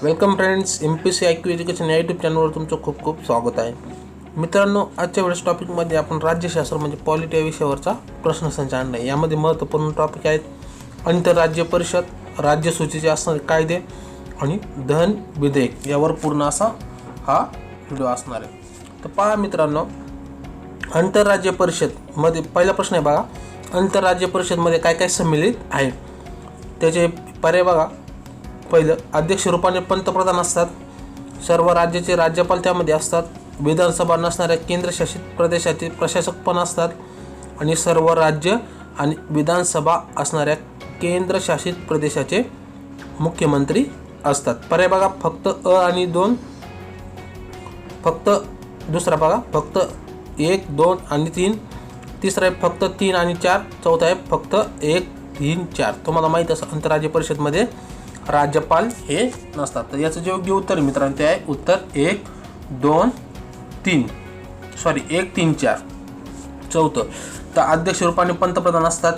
Welcome friends, Mpsc IQ education या YouTube चॅनलवर तुमचं खूप खूप स्वागत आहे. मित्रांनो, आजच्या वेळेस टॉपिकमध्ये आपण राज्यशास्त्र म्हणजे पॉलिटी या विषयावरचा प्रश्नसंच आणला आहे. यामध्ये महत्त्वपूर्ण टॉपिक आहेत आंतरराज्य परिषद, राज्यसूचीचे असणारे कायदे आणि धन विधेयक यावर पूर्ण असा हा व्हिडिओ असणार आहे. तर पहा मित्रांनो, आंतरराज्य परिषदमध्ये पहिला प्रश्न आहे बघा, आंतरराज्य परिषदमध्ये काय काय सम्मिलित आहे त्याचे पर्याय बघा. पहिलं, अध्यक्ष रूपाने पंतप्रधान असतात. सर्व राज्याचे राज्यपाल त्यामध्ये असतात. विधानसभा नसणाऱ्या केंद्रशासित प्रदेशाचे प्रशासक पण असतात आणि सर्व राज्य आणि विधानसभा असणाऱ्या केंद्रशासित प्रदेशाचे मुख्यमंत्री असतात. पर्याय बघा, फक्त अ आणि 2, फक्त दुसरा बघा फक्त 1, 2 आणि 3, तिसरा आहे फक्त 3 आणि 4, चौथा आहे फक्त 1, 3, 4. तुम्हाला माहीत असं आंतरराज्य परिषदमध्ये राज्यपाल हे नसतात. तर याचं जे योग्य उत्तर मित्रांनो ते आहे उत्तर 1, 2, 3 1, 3, 4. चौथं, तर अध्यक्ष रूपाने पंतप्रधान असतात.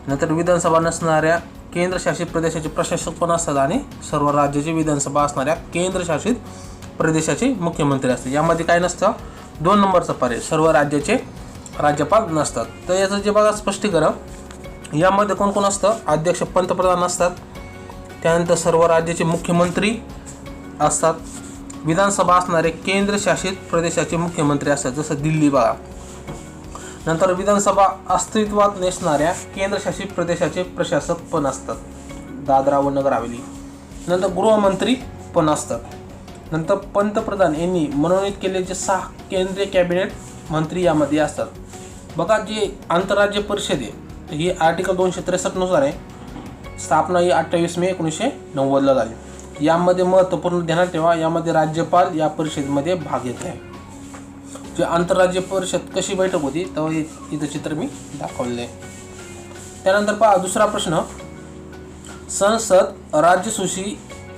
नंतर विधानसभा नसणाऱ्या केंद्रशासित प्रदेशाचे प्रशासक पण असतात आणि सर्व राज्याची विधानसभा असणाऱ्या केंद्रशासित प्रदेशाचे मुख्यमंत्री असतात. यामध्ये काय नसतं, 2 नंबरचा पर्याय सर्व राज्याचे राज्यपाल नसतात. तर याचं जे बघा स्पष्टीकरण, यामध्ये कोण कोण असतं, अध्यक्ष पंतप्रधान असतात, त्यानंतर सर्व राज्याचे मुख्यमंत्री असतात, विधानसभा असणारे केंद्रशासित प्रदेशाचे मुख्यमंत्री असतात जसं दिल्ली बघा, नंतर विधानसभा अस्तित्वात नसणाऱ्या केंद्रशासित प्रदेशाचे प्रशासक पण असतात, दादरा व नगर हवेली, नंतर गृहमंत्री पण असतात, नंतर पंतप्रधान यांनी मनोनीत केलेले 6 केंद्रीय कॅबिनेट मंत्री यामध्ये असतात. बघा, जे आंतरराज्य परिषद आहे ही आर्टिकल 263 नुसार आहे. स्थापना ही 28 मे 1990 झाली. यामध्ये महत्त्वपूर्ण ध्यानात ठेवा, यामध्ये राज्यपाल या परिषदेमध्ये भाग घेत आहे. जे आंतरराज्य परिषद कशी बैठक होती तेव्हा इथं चित्र मी दाखवले. त्यानंतर पहा दुसरा प्रश्न, संसद राज्यसूची,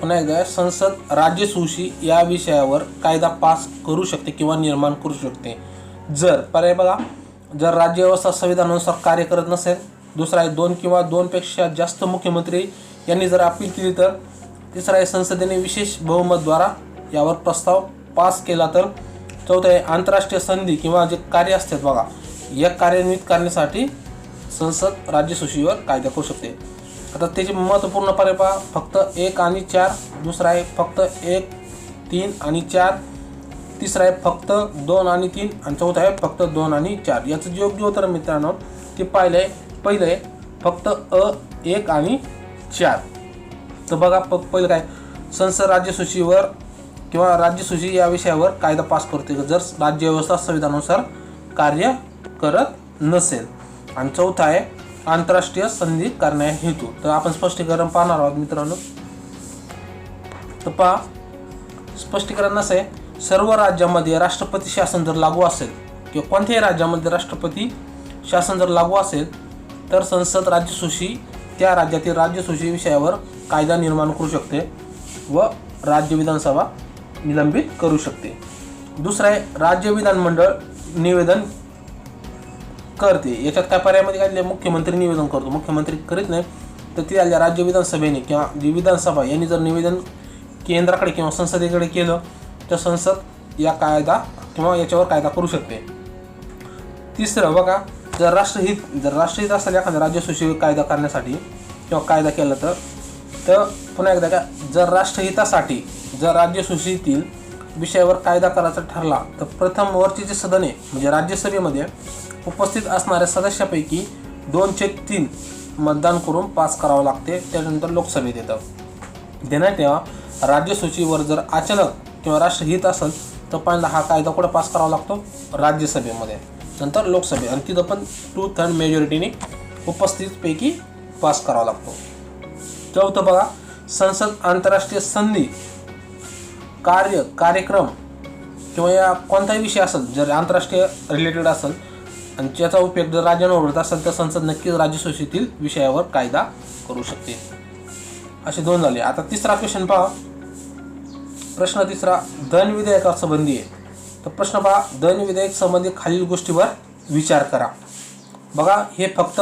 पुन्हा एकदा संसद राज्यसूची या विषयावर कायदा पास करू शकते किंवा निर्माण करू शकते जर, पर्याय बघा, जर राज्यव्यवस्था संविधानानुसार कार्य करत नसेल. दुसरा आहे 2 किंवा 2 पेक्षा जास्त मुख्यमंत्री यांनी जर अपील केली तर. तिसरा आहे संसदेने विशेष बहुमतद्वारा यावर प्रस्ताव पास केला तर. चौथा आहे आंतरराष्ट्रीय संधी किंवा जे कार्य असतात बघा या कार्यान्वित करण्यासाठी संसद राज्यसूचीवर कायदा करू शकते. आता त्याचे महत्त्वपूर्ण पर्याय पहा, फक्त 1 आणि 4, दुसरा आहे फक्त 1, 3 आणि 4, तिसरा आहे फक्त 2 आणि 3 आणि चौथा आहे फक्त 2 आणि 4. याचं जे योग्य उत्तर मित्रांनो ते पहिलं आहे फक्त 1 आणि 4. तर बघा पहिलं काय, संसद राज्यसूचीवर किंवा राज्यसूची या विषयावर कायदा पास करते जर राज्यव्यवस्था संविधानानुसार कार्य करत नसेल. आणि चौथा आहे आंतरराष्ट्रीय संधी करण्या हेतू. तर आपण स्पष्टीकरण पाहणार आहोत मित्रांनो. तर पहा, स्पष्टीकरण असं आहे, सर्व राज्यामध्ये राष्ट्रपती शासन जर लागू असेल किंवा कोणत्याही राज्यामध्ये राष्ट्रपती शासन जर लागू असेल तर संसद राज्यसूची त्या राज्यातील राज्यसूची विषयावर कायदा निर्माण करू शकते व राज्य विधानसभा निलंबित करू शकते. दुसरं आहे राज्य विधानमंडळ निवेदन करते. याच्यात काय पर्यायामध्ये काय दिले, मुख्यमंत्री निवेदन करतो. मुख्यमंत्री करीत नाही तर ती आल्या राज्य विधानसभेने किंवा जी विधानसभा यांनी जर निवेदन केंद्राकडे किंवा संसदेकडे केलं तर संसद या कायदा किंवा याच्यावर कायदा करू शकते. तिसरं बघा, जर राष्ट्रहित असेल एखाद्या राज्यसूची कायदा करण्यासाठी किंवा कायदा केला तर पुन्हा एकदा का, जर राष्ट्रहितासाठी जर राज्यसूचीतील विषयावर कायदा करायचा ठरला तर प्रथम वरचे सदन आहे म्हणजे राज्यसभेमध्ये उपस्थित असणाऱ्या सदस्यापैकी 2/3 मतदान करून पास करावं लागते. त्यानंतर लोकसभेत येतं. देण्यात यावा, राज्यसूचीवर जर अचानक किंवा राष्ट्रहित असेल तर पहिला हा कायदा कुठं पास करावा लागतो, राज्यसभेमध्ये, नंतर लोकसभेत, आणि तिथं पण 2/3 मेजॉरिटीने उपस्थितपैकी पास करावा लागतो. चौथं बघा, संसद आंतरराष्ट्रीय संधी कार्यक्रम किंवा या कोणताही विषय असेल जर आंतरराष्ट्रीय रिलेटेड असेल आणि त्याचा उपयोग जर राज्यांवर होत असेल तर संसद नक्कीच राज्यसूचीतील विषयावर कायदा करू शकते. असे 2 झाले. आता तिसरा क्वेश्चन पहा, प्रश्न तिसरा, धन विधेयकासंबंधी आहे. तर प्रश्न पहा, धन विधेयक संबंधी खालील गोष्टीवर विचार करा. बघा, हे फक्त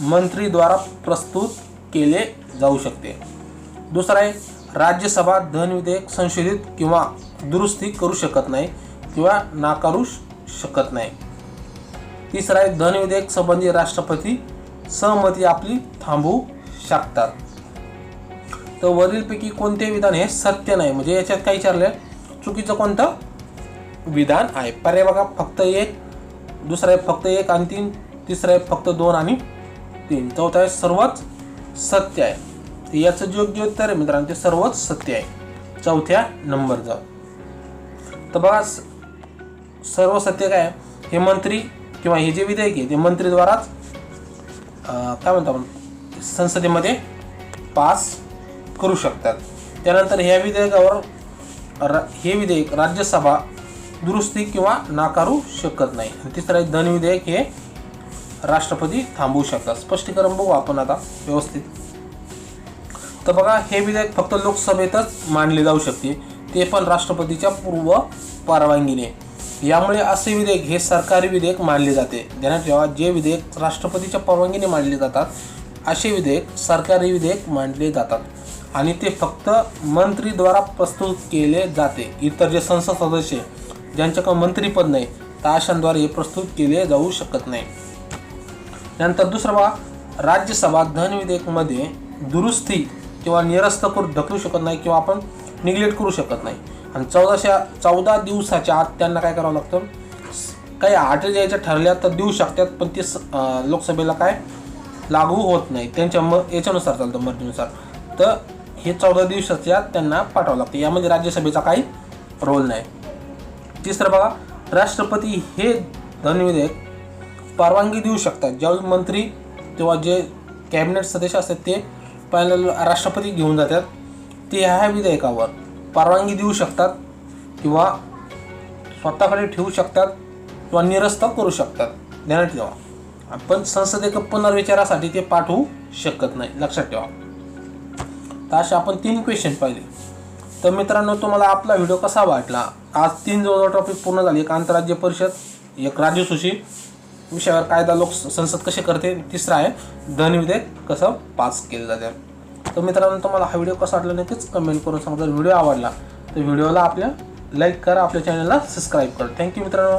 मंत्रीद्वारा प्रस्तुत केले जाऊ शकते. दुसरा आहे राज्यसभा धन विधेयक संशोधित किंवा दुरुस्ती करू शकत नाही किंवा नाकारू शकत नाही. तिसरा आहे धन विधेयक संबंधी राष्ट्रपती सहमती आपली थांबवू शकतात. तर वरीलपैकी कोणते विधान हे सत्य नाही, म्हणजे याच्यात काय विचारलंय चुकीचं कोणतं विधान आहे. पर्याय बघा फक्त एक, दुसरा आहे फक्त एक आणि 3, तिसरा आहे फक्त 2 आणि 3, चौथा आहे सर्वच सत्य आहे. तर याचं योग्य उत्तर आहे मित्रांनो ते सर्वच सत्य आहे, चौथ्या नंबरचं. तर बघा सर्व सत्य काय हे मंत्री किंवा हे जे विधेयक आहे ते मंत्रीद्वाराच काय म्हणतो आपण संसदेमध्ये पास करू शकतात. त्यानंतर ह्या विधेयकावर हे विधेयक राज्यसभा दुरुस्ती किंवा नाकारू शकत नाही. आणि तिसरं आहे धन विधेयक हे राष्ट्रपती थांबवू शकतात. स्पष्टीकरण बघू आपण आता व्यवस्थित. तर बघा हे विधेयक फक्त लोकसभेतच मांडले जाऊ शकते, ते पण राष्ट्रपतीच्या पूर्व परवानगीने. यामुळे असे विधेयक हे सरकारी विधेयक मानले जाते. ध्यानात ठेवा, जे विधेयक राष्ट्रपतीच्या परवानगीने मांडले जातात असे विधेयक सरकारी विधेयक मानले जातात आणि ते फक्त मंत्रीद्वारा प्रस्तुत केले जाते. इतर जे संसद सदस्य ज्यांच्याकडे मंत्रीपद नाही तर अशांद्वारे हे प्रस्तुत केले जाऊ शकत नाही. त्यानंतर दुसरं बघा राज्यसभा धन विधेयकमध्ये दुरुस्ती किंवा निरस्त करू ढकलू शकत नाही किंवा आपण निग्लेक्ट करू शकत नाही. आणि 14 दिवसाच्या आत त्यांना काय करावं लागतं, काही अटी द्यायच्या ठरल्या तर देऊ शकतात, पण ते लोकसभेला काय लागू होत नाही, त्यांच्या याच्यानुसार चालतं मर्जीनुसार. तर हे 14 दिवसाच्या आत त्यांना पाठवावं लागतं. यामध्ये राज्यसभेचा काही रोल नाही. तिसरं बघा राष्ट्रपती हे धन विधेयक परवानगी देऊ शकतात. ज्यावेळी मंत्री किंवा जे कॅबिनेट सदस्य असतात ते पहिल्यांदा राष्ट्रपती घेऊन जातात, ते ह्या विधेयकावर परवानगी देऊ शकतात किंवा स्वतःकडे ठेवू शकतात किंवा निरस्त करू शकतात. ध्यानात ठेवा, आपण संसदेच्या पुनर्विचारासाठी ते पाठवू शकत नाही, लक्षात ठेवा. तर अशा आपण 3 क्वेश्चन पाहिले. तर मित्रांनो तुम्हाला आपला व्हिडिओ कसा वाटला. आज 3 जवळजवळ टॉपिक पूर्ण झाले. एक आंतरराज्य परिषद, एक राज्यसूची विषयावर कायदा लोक संसद कसे करते, तिसरा आहे धन विधेयक कसं पास केलं जाते. तर मित्रांनो तुम्हाला हा व्हिडिओ कसा वाटला नक्कीच कमेंट करून सांगा. जर व्हिडिओ आवडला तर व्हिडिओला आपल्या लाईक करा, आपल्या चॅनलला सबस्क्राईब करा. थँक्यू मित्रांनो.